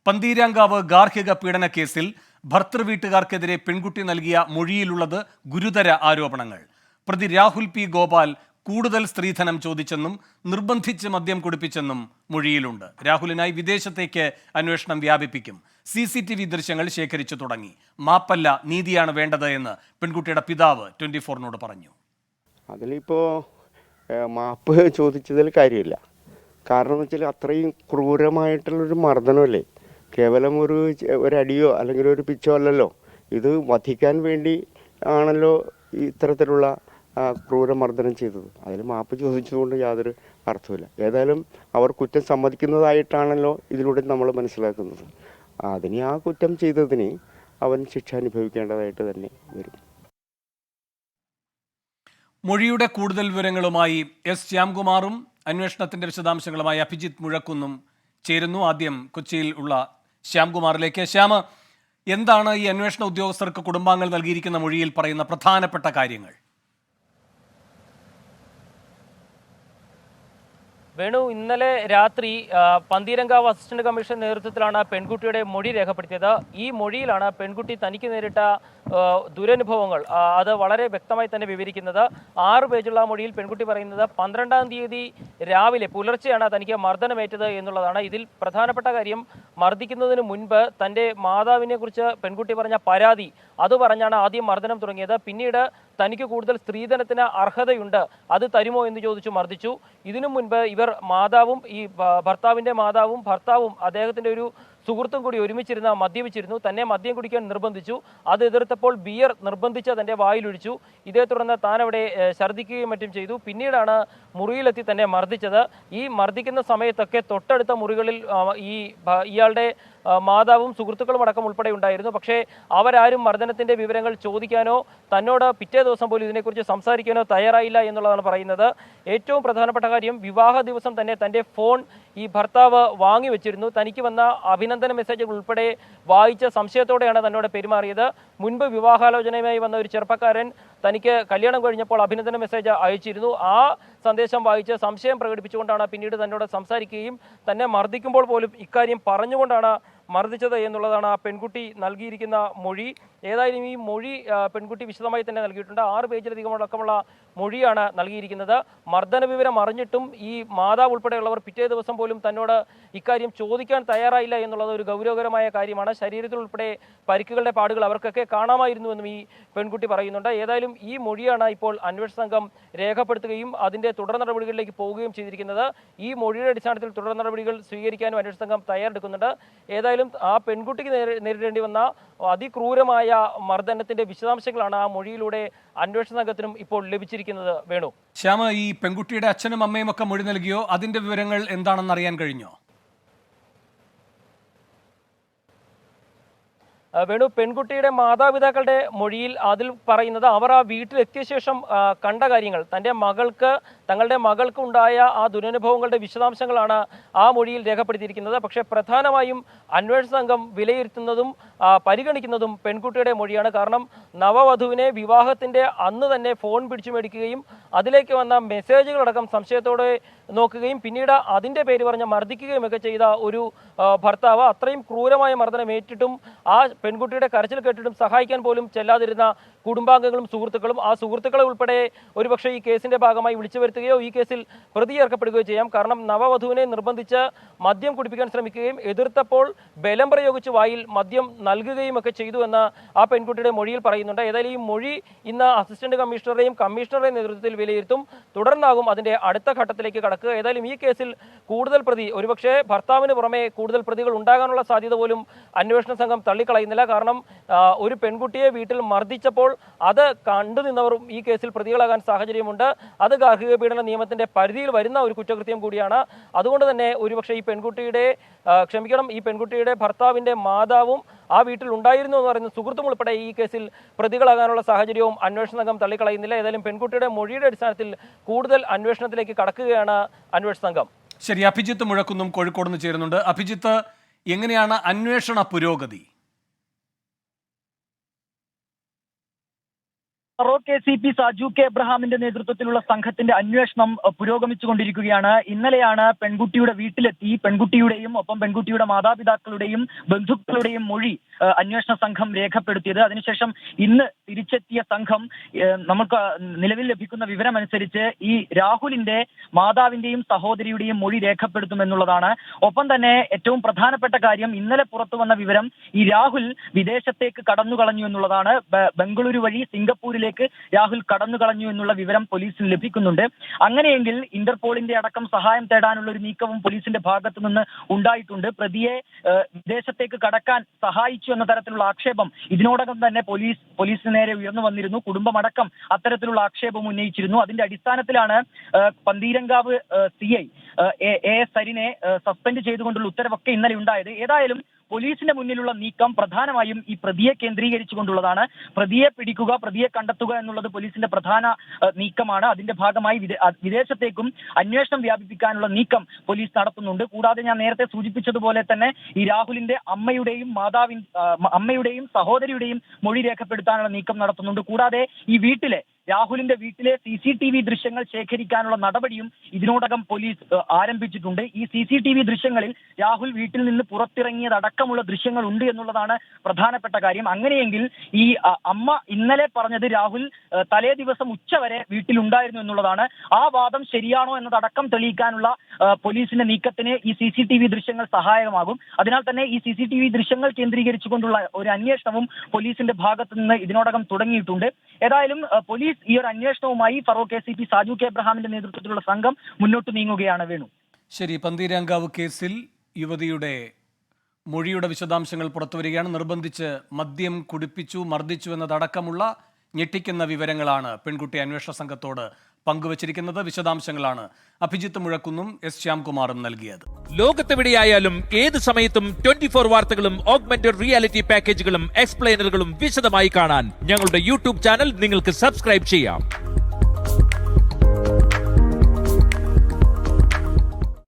പന്തീരാങ്കാവ് ഗാർഹിക പീഡന കേസിൽ ഭർതൃവീട്ടുകാർക്കെതിരെ പെൺകുട്ടി നൽകിയ മൊഴിയിലുള്ളത് ഗുരുതര ആരോപണങ്ങൾ. പ്രതി രാഹുൽ പി ഗോപാൽ കൂടുതൽ സ്ത്രീധനം ചോദിച്ചെന്നും നിർബന്ധിച്ച് മദ്യം കുടിപ്പിച്ചെന്നും മൊഴിയിലുണ്ട്. രാഹുലിനായി വിദേശത്തേക്ക് അന്വേഷണം വ്യാപിപ്പിക്കും. CCTV ദൃശ്യങ്ങൾ ശേഖരിച്ചു തുടങ്ങി. മാപ്പല്ല, നീതിയാണ് വേണ്ടത് എന്ന് പെൺകുട്ടിയുടെ പിതാവ് 24-നോട് പറഞ്ഞു. അതിലിപ്പോൾ മാപ്പ് ചോദിച്ചതിൽ കാര്യമില്ല. കാരണം എന്ന് വെച്ചാൽ അത്രയും ക്രൂരമായിട്ടുള്ളൊരു മർദ്ദനമല്ലേ. കേവലം ഒരടിയോ അല്ലെങ്കിൽ ഒരു പിച്ചോ അല്ലല്ലോ. ഇത് വധിക്കാൻ വേണ്ടി ആണല്ലോ ഇത്തരത്തിലുള്ള ക്രൂരമർദ്ദനം ചെയ്തത്. അതിൽ മാപ്പ് ചോദിച്ചതുകൊണ്ട് യാതൊരു അർത്ഥമില്ല. ഏതായാലും അവർ കുറ്റം സമ്മതിക്കുന്നതായിട്ടാണല്ലോ ഇതിലൂടെ നമ്മൾ മനസ്സിലാക്കുന്നത്. അതിന് ആ കുറ്റം ചെയ്തതിന് അവൻ ശിക്ഷ അനുഭവിക്കേണ്ടതായിട്ട് തന്നെ വരും. മൊഴിയുടെ കൂടുതൽ വിവരങ്ങളുമായി S. ശ്യാംകുമാറും അന്വേഷണത്തിന്റെ വിശദാംശങ്ങളുമായി അഭിജിത്ത് മുഴക്കുന്നും ചേരുന്നു. ആദ്യം കൊച്ചിയിൽ ഉള്ള ശ്യാംകുമാറിലേക്ക്. ശ്യാമ, എന്താണ് ഈ അന്വേഷണ ഉദ്യോഗസ്ഥർക്ക് കുടുംബാംഗങ്ങൾ നൽകിയിരിക്കുന്ന മൊഴിയിൽ പറയുന്ന പ്രധാനപ്പെട്ട കാര്യങ്ങൾ? വേണു, ഇന്നലെ രാത്രി പന്തീരങ്കാവ് അസിസ്റ്റന്റ് കമ്മീഷണർ നേതൃത്വത്തിലാണ് പെൺകുട്ടിയുടെ മൊഴി രേഖപ്പെടുത്തിയത്. ഈ മൊഴിയിലാണ് പെൺകുട്ടി തനിക്ക് നേരിട്ട ദുരനുഭവങ്ങൾ അത് വളരെ വ്യക്തമായി തന്നെ വിവരിക്കുന്നത്. 6 പേജുള്ള മൊഴിയിൽ പെൺകുട്ടി പറയുന്നത് 12-ാം തീയതി രാവിലെ പുലർച്ചെയാണ് തനിക്ക് മർദ്ദനമേറ്റത് എന്നുള്ളതാണ്. ഇതിൽ പ്രധാനപ്പെട്ട കാര്യം, മർദ്ദിക്കുന്നതിന് മുൻപ് തൻ്റെ മാതാവിനെ കുറിച്ച് പെൺകുട്ടി പറഞ്ഞ പരാതി അത് പറഞ്ഞാണ് ആദ്യം മർദ്ദനം തുടങ്ങിയത്. പിന്നീട് തനിക്ക് കൂടുതൽ സ്ത്രീധനത്തിന് അർഹതയുണ്ട്, അത് തരുമോ എന്ന് ചോദിച്ചു മർദ്ദിച്ചു. ഇതിനു മുൻപ് ഇവർ മാതാവും ഈ ഭർത്താവിൻ്റെ മാതാവും ഭർത്താവും അദ്ദേഹത്തിൻ്റെ ഒരു സുഹൃത്തും കൂടി മദ്യപിച്ചിരുന്നു. തന്നെ മദ്യം കുടിക്കാൻ നിർബന്ധിച്ചു. അത് എതിർത്തപ്പോൾ ബിയർ നിർബന്ധിച്ച് തൻ്റെ വായിലൊഴിച്ചു. ഇതേ തുടർന്ന് താൻ അവിടെ ഛർദ്ദിക്കുകയും മറ്റും ചെയ്തു. പിന്നീടാണ് മുറിയിലെത്തി തന്നെ മർദ്ദിച്ചത്. ഈ മർദ്ദിക്കുന്ന സമയത്തൊക്കെ തൊട്ടടുത്ത മുറികളിൽ ഇയാളുടെ മാതാവും സുഹൃത്തുക്കളും അടക്കം ഉൾപ്പെടെ ഉണ്ടായിരുന്നു. പക്ഷേ അവരാരും മർദ്ദനത്തിൻ്റെ വിവരങ്ങൾ ചോദിക്കാനോ തന്നോട് പിറ്റേ ദിവസം പോലും ഇതിനെക്കുറിച്ച് സംസാരിക്കാനോ തയ്യാറായില്ല എന്നുള്ളതാണ് പറയുന്നത്. ഏറ്റവും പ്രധാനപ്പെട്ട കാര്യം, വിവാഹ ദിവസം തന്നെ തൻ്റെ ഫോൺ ഈ ഭർത്താവ് വാങ്ങിവെച്ചിരുന്നു. തനിക്ക് വന്ന അഭിനന്ദന മെസ്സേജുകൾ ഉൾപ്പെടെ വായിച്ച സംശയത്തോടെയാണ് തന്നോട് പെരുമാറിയത്. മുൻപ് വിവാഹാലോചനയുമായി വന്ന ഒരു ചെറുപ്പക്കാരൻ തനിക്ക് കല്യാണം കഴിഞ്ഞപ്പോൾ അഭിനന്ദന മെസ്സേജ് അയച്ചിരുന്നു. ആ സന്ദേശം വായിച്ച് സംശയം പ്രകടിപ്പിച്ചുകൊണ്ടാണ് പിന്നീട് തന്നോട് സംസാരിക്കുകയും തന്നെ മർദ്ദിക്കുമ്പോൾ പോലും ഇക്കാര്യം പറഞ്ഞുകൊണ്ടാണ് മർദ്ദിച്ചത് എന്നുള്ളതാണ് ആ പെൺകുട്ടി നൽകിയിരിക്കുന്ന മൊഴി. ഏതായാലും ഈ മൊഴി പെൺകുട്ടി വിശദമായി തന്നെ നൽകിയിട്ടുണ്ട്. 6 പേജിലധികം അടക്കമുള്ള മൊഴിയാണ് നൽകിയിരിക്കുന്നത്. മർദ്ദന വിവരം അറിഞ്ഞിട്ടും ഈ മാതാവ് ഉൾപ്പെടെയുള്ളവർ പിറ്റേ ദിവസം പോലും തന്നോട് ഇക്കാര്യം ചോദിക്കാൻ തയ്യാറായില്ല എന്നുള്ളത് ഒരു ഗൗരവകരമായ കാര്യമാണ്. ശരീരത്തിൽ ഉൾപ്പെടെ പരിക്കുകളുടെ പാടുകൾ അവർക്കൊക്കെ കാണാമായിരുന്നുവെന്നും ഈ പെൺകുട്ടി പറയുന്നുണ്ട്. ഏതായാലും ഈ മൊഴിയാണ് ഇപ്പോൾ അന്വേഷണ സംഘം രേഖപ്പെടുത്തുകയും അതിൻ്റെ തുടർ നടപടികളിലേക്ക് പോവുകയും ചെയ്തിരിക്കുന്നത്. ഈ മൊഴിയുടെ അടിസ്ഥാനത്തിൽ തുടർ നടപടികൾ സ്വീകരിക്കാനും അന്വേഷണ സംഘം തയ്യാറെടുക്കുന്നുണ്ട്. ഏതായാലും ആ പെൺകുട്ടിക്ക് നേരിടേണ്ടി വന്ന അതിക്രൂരമായ മർദ്ദനത്തിന്റെ വിശദാംശങ്ങളാണ് ആ മൊഴിയിലൂടെ അന്വേഷണ സംഘത്തിനും ഇപ്പോൾ ലഭിച്ചിരിക്കുന്നത്. വേണു, ശ്യാമ, ഈ പെൺകുട്ടിയുടെ അച്ഛനും അമ്മയും ഒക്കെ മൊഴി നൽകിയോ? അതിന്റെ വിവരങ്ങൾ എന്താണെന്ന് അറിയാൻ കഴിഞ്ഞോ? വേണു, പെൺകുട്ടിയുടെ മാതാപിതാക്കളുടെ മൊഴിയിൽ അതിൽ പറയുന്നത് അവർ ആ വീട്ടിലെത്തിയ ശേഷം കണ്ട കാര്യങ്ങൾ, തങ്ങളുടെ മകൾക്ക് ഉണ്ടായ ആ ദുരനുഭവങ്ങളുടെ വിശദാംശങ്ങളാണ് ആ മൊഴിയിൽ രേഖപ്പെടുത്തിയിരിക്കുന്നത്. പക്ഷേ പ്രധാനമായും അന്വേഷണ സംഘം വിലയിരുത്തുന്നതും പരിഗണിക്കുന്നതും പെൺകുട്ടിയുടെ മൊഴിയാണ്. കാരണം നവവധുവിനെ വിവാഹത്തിൻ്റെ അന്ന് തന്നെ ഫോൺ പിടിച്ചു മേടിക്കുകയും അതിലേക്ക് വന്ന മെസ്സേജുകളടക്കം സംശയത്തോടെ നോക്കുകയും പിന്നീട് അതിൻ്റെ പേര് പറഞ്ഞ് മർദ്ദിക്കുകയും ഒക്കെ ചെയ്ത ഒരു ഭർത്താവ്, അത്രയും ക്രൂരമായ മർദ്ദനം ഏറ്റിട്ടും ആ പെൺകുട്ടിയുടെ കരച്ചിൽ കേട്ടിട്ടും സഹായിക്കാൻ പോലും ചെല്ലാതിരുന്ന കുടുംബാംഗങ്ങളും സുഹൃത്തുക്കളും, ആ സുഹൃത്തുക്കളെ ഉൾപ്പെടെ ഒരുപക്ഷെ ഈ കേസിന്റെ ഭാഗമായി വിളിച്ചു വരുത്തുകയോ ഈ കേസിൽ പ്രതി ചേർക്കപ്പെടുകയോ ചെയ്യാം. കാരണം നവവധുവിനെ നിർബന്ധിച്ച് മദ്യം കുടിപ്പിക്കാൻ ശ്രമിക്കുകയും എതിർത്തപ്പോൾ ബലം പ്രയോഗിച്ച് വായിൽ മദ്യം നൽകുകയും ഒക്കെ ചെയ്തു എന്ന് ആ പെൺകുട്ടിയുടെ മൊഴിയിൽ പറയുന്നുണ്ട്. ഏതായാലും ഈ മൊഴി ഇന്ന് അസിസ്റ്റന്റ് കമ്മീഷണറുടെയും കമ്മീഷണറുടെയും നേതൃത്വത്തിൽ വിലയിരുത്തും. തുടർന്നാകും അതിന്റെ അടുത്ത ഘട്ടത്തിലേക്ക് കടക്കുക. ഏതായാലും ഈ കേസിൽ കൂടുതൽ പ്രതി, ഒരുപക്ഷെ ഭർത്താവിന് പുറമെ കൂടുതൽ പ്രതികൾ ഉണ്ടാകാനുള്ള സാധ്യത പോലും അന്വേഷണ സംഘം തള്ളിക്കളയുന്നില്ല. കാരണം ഒരു പെൺകുട്ടിയെ വീട്ടിൽ മർദ്ദിച്ചപ്പോൾ അത് കണ്ടു നിന്നവരും ഈ കേസിൽ പ്രതികളാകാൻ സാഹചര്യമുണ്ട്. അത് ഗാർഹിക പീഡന നിയമത്തിന്റെ പരിധിയിൽ വരുന്ന ഒരു കുറ്റകൃത്യം കൂടിയാണ്. അതുകൊണ്ട് തന്നെ ഒരുപക്ഷെ ഈ പെൺകുട്ടിയുടെ ഭർത്താവിന്റെ മാതാവും ആ വീട്ടിൽ ഉണ്ടായിരുന്നു എന്ന് പറയുന്ന സുഹൃത്തും ഉൾപ്പെടെ ഈ കേസിൽ പ്രതികളാകാനുള്ള സാഹചര്യവും അന്വേഷണ സംഘം തള്ളിക്കളയുന്നില്ല. ഏതായാലും പെൺകുട്ടിയുടെ മൊഴിയുടെ അടിസ്ഥാനത്തിൽ കൂടുതൽ അന്വേഷണത്തിലേക്ക് കടക്കുകയാണ് അന്വേഷണ സംഘം. ശരി, അഭിജിത്ത് മുഴക്കുന്നും കോഴിക്കോട് നിന്ന് ചേരുന്നുണ്ട്. അഭിജിത്ത്, എങ്ങനെയാണ് അന്വേഷണ പുരോഗതി? ഫറോക്ക് ACP സാജു കെ എബ്രഹാമിന്റെ നേതൃത്വത്തിലുള്ള സംഘത്തിന്റെ അന്വേഷണം പുരോഗമിച്ചുകൊണ്ടിരിക്കുകയാണ്. ഇന്നലെയാണ് പെൺകുട്ടിയുടെ വീട്ടിലെത്തി പെൺകുട്ടിയുടെയും ഒപ്പം പെൺകുട്ടിയുടെ മാതാപിതാക്കളുടെയും ബന്ധുക്കളുടെയും മൊഴി അന്വേഷണ സംഘം രേഖപ്പെടുത്തിയത്. അതിനുശേഷം ഇന്ന് തിരിച്ചെത്തിയ സംഘം നമുക്ക് നിലവിൽ ലഭിക്കുന്ന വിവരമനുസരിച്ച് ഈ രാഹുലിന്റെ മാതാവിന്റെയും സഹോദരിയുടെയും മൊഴി രേഖപ്പെടുത്തുമെന്നുള്ളതാണ്. ഒപ്പം തന്നെ ഏറ്റവും പ്രധാനപ്പെട്ട കാര്യം, ഇന്നലെ പുറത്തു വന്ന വിവരം ഈ രാഹുൽ വിദേശത്തേക്ക് കടന്നുകളഞ്ഞു എന്നുള്ളതാണ്. ബംഗളൂരു വഴി സിംഗപ്പൂരിലേക്ക് രാഹുൽ കടന്നുകളഞ്ഞു എന്നുള്ള വിവരം പോലീസിന് ലഭിക്കുന്നുണ്ട്. അങ്ങനെയെങ്കിൽ ഇന്റർപോളിന്റെ അടക്കം സഹായം തേടാനുള്ള ഒരു നീക്കവും പോലീസിന്റെ ഭാഗത്തു നിന്ന് ഉണ്ടായിട്ടുണ്ട്. പ്രതിയെ വിദേശത്തേക്ക് കടക്കാൻ സഹായിച്ചു എന്ന തരത്തിലുള്ള ആക്ഷേപം ഇതിനോടകം തന്നെ പോലീസിന് നേരെ ഉയർന്നു വന്നിരുന്നു. കുടുംബമടക്കം അത്തരത്തിലുള്ള ആക്ഷേപം ഉന്നയിച്ചിരുന്നു. അതിന്റെ അടിസ്ഥാനത്തിലാണ് പന്തീരങ്കാവ് CI AS സരിനെ സസ്പെൻഡ് ചെയ്തുകൊണ്ടുള്ള ഉത്തരവൊക്കെ ഇന്നലെ ഉണ്ടായത്. ഏതായാലും പോലീസിന്റെ മുന്നിലുള്ള നീക്കം പ്രധാനമായും ഈ പ്രതിയെ കേന്ദ്രീകരിച്ചുകൊണ്ടുള്ളതാണ്. പ്രതിയെ പിടിക്കുക, പ്രതിയെ കണ്ടെത്തുക എന്നുള്ളത് പോലീസിന്റെ പ്രധാന നീക്കമാണ്. അതിന്റെ ഭാഗമായി വിദേശത്തേക്കും അന്വേഷണം വ്യാപിപ്പിക്കാനുള്ള നീക്കം പോലീസ് നടത്തുന്നുണ്ട്. കൂടാതെ ഞാൻ നേരത്തെ സൂചിപ്പിച്ചതുപോലെ തന്നെ ഈ രാഹുലിന്റെ അമ്മയുടെയും സഹോദരിയുടെയും മൊഴി രേഖപ്പെടുത്താനുള്ള നീക്കം നടത്തുന്നുണ്ട്. കൂടാതെ ഈ രാഹുലിന്റെ വീട്ടിലെ CCTV ദൃശ്യങ്ങൾ ശേഖരിക്കാനുള്ള നടപടിയും ഇതിനോടകം പോലീസ് ആരംഭിച്ചിട്ടുണ്ട്. ഈ CCTV ദൃശ്യങ്ങളിൽ രാഹുൽ വീട്ടിൽ നിന്ന് പുറത്തിറങ്ങിയതടക്കമുള്ള ദൃശ്യങ്ങൾ ഉണ്ട് എന്നുള്ളതാണ് പ്രധാനപ്പെട്ട കാര്യം. അങ്ങനെയെങ്കിൽ ഈ അമ്മ ഇന്നലെ പറഞ്ഞത് രാഹുൽ തലേ ദിവസം ഉച്ചവരെ വീട്ടിലുണ്ടായിരുന്നു എന്നുള്ളതാണ്. ആ വാദം ശരിയാണോ എന്നതടക്കം തെളിയിക്കാനുള്ള പോലീസിന്റെ നീക്കത്തിന് ഈ CCTV ദൃശ്യങ്ങൾ സഹായകമാകും. അതിനാൽ തന്നെ ഈ CCTV ദൃശ്യങ്ങൾ കേന്ദ്രീകരിച്ചുകൊണ്ടുള്ള ഒരു അന്വേഷണവും പോലീസിന്റെ ഭാഗത്തു നിന്ന് ഇതിനോടകം തുടങ്ങിയിട്ടുണ്ട്. ഏതായാലും പോലീസ് ഈ ഒരു അന്വേഷണവുമായി ഫറോക്ക് ACP സാജു കെ എബ്രഹാമിന്റെ നേതൃത്വത്തിലുള്ള സംഘം മുന്നോട്ട് നീങ്ങുകയാണ്. വേണു, ശരി. പന്തീരങ്കാവ് കേസിൽ യുവതിയുടെ മൊഴിയുടെ വിശദാംശങ്ങൾ പുറത്തുവരികയാണ്. നിർബന്ധിച്ച് മദ്യം കുടിപ്പിച്ചു, മർദ്ദിച്ചു എന്നതടക്കമുള്ള ഞെട്ടിക്കുന്ന വിവരങ്ങളാണ് പെൺകുട്ടി അന്വേഷണ സംഘത്തോട് പങ്കുവച്ചിരിക്കുന്നത്. വിശദാംശങ്ങളാണ് അഭിജിത്ത് മുഴക്കുന്നും S ശ്യാംകുമാറും നൽകിയത്. ലോകത്തെവിടെയായാലും ഏത് സമയത്തും 24 വാർത്തകളും ഓഗ്മെന്റഡ് റിയാലിറ്റി പാക്കേജുകളും എക്സ്പ്ലെയിനറുകളും വിശദമായി കാണാൻ ഞങ്ങളുടെ YouTube ചാനൽ നിങ്ങൾക്ക് സബ്സ്ക്രൈബ് ചെയ്യാം.